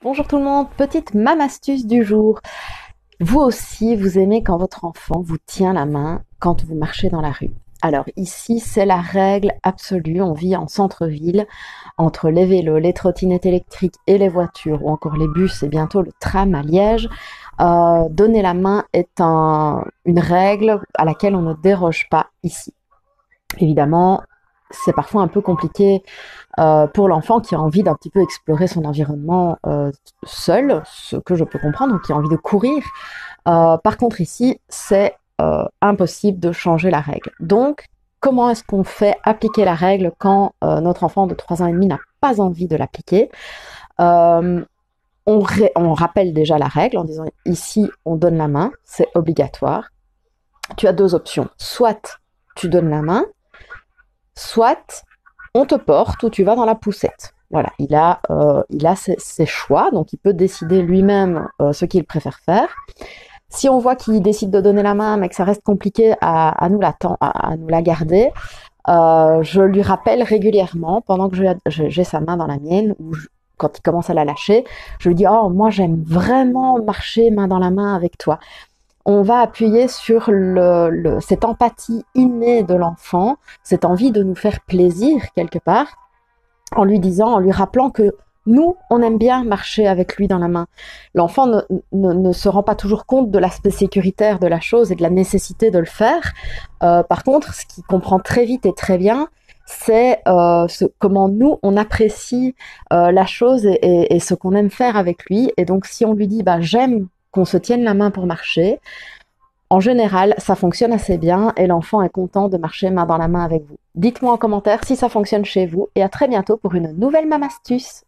Bonjour tout le monde, petite mam astuce du jour. Vous aussi, vous aimez quand votre enfant vous tient la main quand vous marchez dans la rue. Alors ici, c'est la règle absolue. On vit en centre-ville, entre les vélos, les trottinettes électriques et les voitures, ou encore les bus et bientôt le tram à Liège. Donner la main est une règle à laquelle on ne déroge pas ici. Évidemment, c'est parfois un peu compliqué pour l'enfant qui a envie d'un petit peu explorer son environnement seul, ce que je peux comprendre, ou qui a envie de courir. Par contre ici, c'est impossible de changer la règle. Donc, comment est-ce qu'on fait appliquer la règle quand notre enfant de 3 ans et demi n'a pas envie de l'appliquer? On rappelle déjà la règle en disant ici, on donne la main, c'est obligatoire. Tu as deux options. Soit tu donnes la main, soit on te porte ou tu vas dans la poussette. Voilà, il a ses choix, donc il peut décider lui-même ce qu'il préfère faire. Si on voit qu'il décide de donner la main, mais que ça reste compliqué à nous la garder, je lui rappelle régulièrement, pendant que j'ai sa main dans la mienne, quand il commence à la lâcher, je lui dis « Oh, moi j'aime vraiment marcher main dans la main avec toi ». On va appuyer sur cette empathie innée de l'enfant, cette envie de nous faire plaisir quelque part, en lui rappelant que nous, on aime bien marcher avec lui dans la main. L'enfant ne se rend pas toujours compte de l'aspect sécuritaire de la chose et de la nécessité de le faire. Par contre, ce qu'il comprend très vite et très bien, c'est comment nous, on apprécie la chose et ce qu'on aime faire avec lui. Et donc, si on lui dit « j'aime qu'on se tienne la main pour marcher », en général, ça fonctionne assez bien et l'enfant est content de marcher main dans la main avec vous. Dites-moi en commentaire si ça fonctionne chez vous et à très bientôt pour une nouvelle mam astuce.